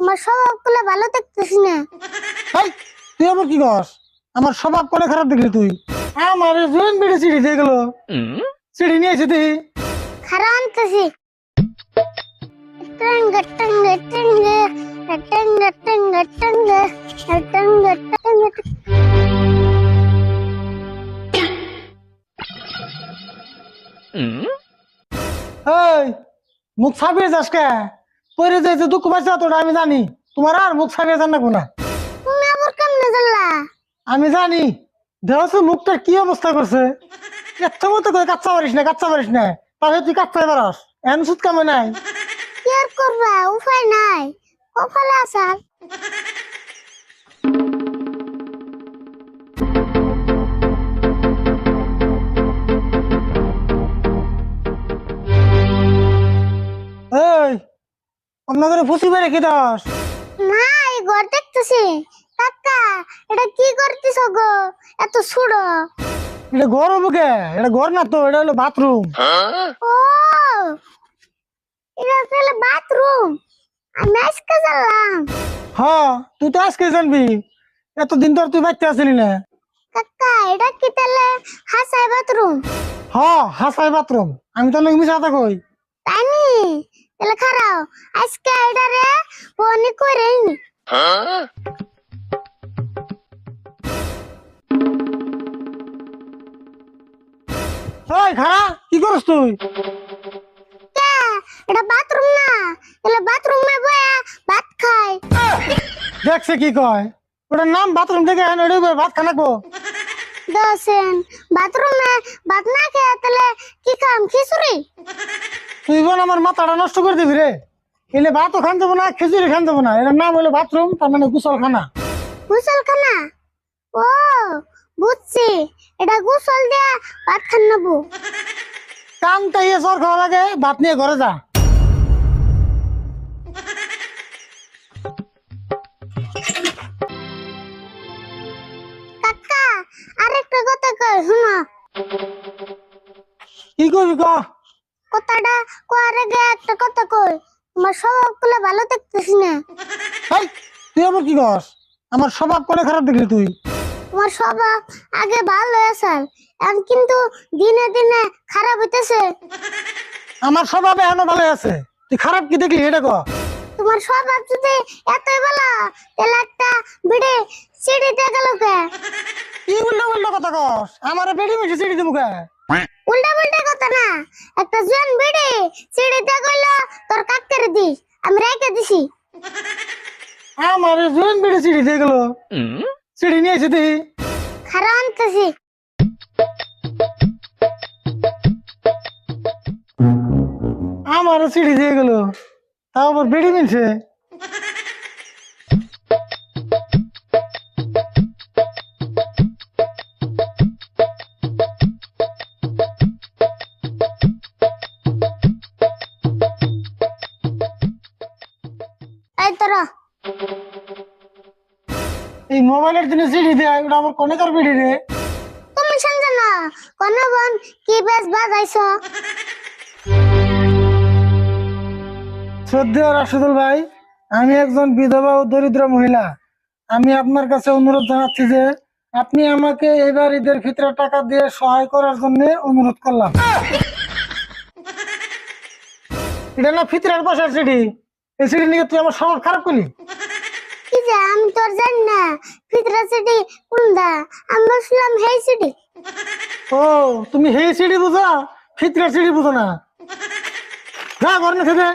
তোমার স্বভাব গুলো ভালো দেখতেছি না। এই তুই আবার কি কস? আমার স্বভাব করে খারাপ দেখলি তুই? আমার জোন বেড়ে সিঁড়ি দিয়ে গেল, সিঁড়ি নিয়ে এসে তুই খারাপ আনতেছি। টঙ্গ টঙ্গ টঙ্গ টঙ্গ টঙ্গ টঙ্গ টঙ্গ টঙ্গ। এই মুখ ছাপিয়ে যাস কে? পরে যাইতে দুঃখ পাইছে তোটা আমি জানি। তোমার আর মুখ ছাপিয়ে যান না কোনা। তুমি আবার কেমনে জানলা? আমি জানি দেহস মুখটার কি অবস্থা করছে। এত মতো করে কাচ্চা পারিস না, কাচ্চা পারিস না, তাহলে তুই কাচ্চাই পারস। এন সুদ কামে নাই। কি আর করবা, উপায় নাই, কপালে আসার। এই অন্য করে ফুসি বেড়ে কি দাস? না, এই ঘর দেখতেছি। কাকা, এটা কি করতেছ গো? এত ছুড়ো। এটা ঘর হবো কে? এটা ঘর না তো, এটা হলো বাথরুম। ও, এটা তাহলে বাথরুম। আমি আজকে জানলাম। হ্যাঁ তুই তো আজকে জানবি, এতদিন তোর তুই বাচ্চা আসলি না। কাকা, এটা কি তাহলে হাসাই বাথরুম? হ্যাঁ হাসাই বাথরুম। আমি তো মিশা কথা কই। তাই নি? তাহলে খারাও, আজকে এটারে ফোন করে নি। ওই খারা কি করস তুই? কে? এটা বাথরুম না, তাহলে বাথরুমে বয়া ভাত খাই। দেখছে কি কয়? ওটার নাম বাথরুম থেকে এখন ওটা ভাত খানাকবো। দশেন বাথরুমে ভাত না খেয়ে তাহলে কি খাম? খিচুড়ি? তুই বোন আমার মাথাটা নষ্ট করে দিবি রে। এলে ভাতও খান যাবো না, খিচুড়ি খান যাবো না। এটার নাম হলো বাথরুম, তার মানে গোসলখানা। গোসলখানা? ও, বুঝছি, এটা গোসল দেয়া ভাত খান নেবো। কানটা ইয়ে জ্বর খাওয়া লাগে, ভাত নিয়ে ঘরে যা। কাকা, আরেকটা কথা কই শুনো। কি করবি ক? কথাটা কোয়ার আগে একটা কথা কই। তোমার স্বভাব গুলো ভালো দেখতেছি না। এই তুই আবার কি কস? আমার স্বভাব করে খারাপ দেখলি তুই? তোমার স্বভাব আগে ভালো আছে, এখন কিন্তু দিনে দিনে খারাপ হইতেছে। আমার স্বভাব এখনো ভালো আছে, তুই খারাপ কি দেখলি এটা ক? তোমার স্বভাব যদি এতই ভালো, তাহলে একটা বিড়ি সিঁড়িতে গেল কে? কি উল্টো উল্টো কথা কস? আমার বেড়ি মিশে চিড়ি দিব কে? উল্টা পাল্টা কথা না, একটা জন বিড়ি সিঁড়িতে গেল, তোর কাকের দিস, আমি রেখে দিছি। আমার জোন বেড়ে চিড়ি দিয়ে গেল, চিড়ি নিয়ে এসে তুই খারাপ আনতেছি। আমার চিড়ি দিয়ে গেল, তাও আবার বেড়ি মিলছে। এই তোরা এই মোবাইলের জন্য চিড়ি দেয়, ওটা আমার কনেকার বেড়ি রে। তুমি শুনছ না কোন বোন কি বেশ বাজাইছ? শ্রদ্ধেয় রাশেদুল ভাই, আমি একজন বিধবা ও দরিদ্র মহিলা। আমি আপনার কাছে অনুরোধ জানাচ্ছি যে আপনি আমাকে এবার ঈদের ফিতরের টাকা দিয়ে সহায় করার জন্য অনুরোধ করলাম। এটা না ফিতরের পয়সার চিঠি, এই চিঠি নিয়ে তুই আমার স্বভাব খারাপ করলি। কি যে আমি তোর জানি না ফিতরা সিটি কোনটা? আমি বলছিলাম হেই সিটি। ও তুমি হেই চিঠি বুঝো, ফিতরের চিঠি বুঝো না। যা ঘর না খেতে।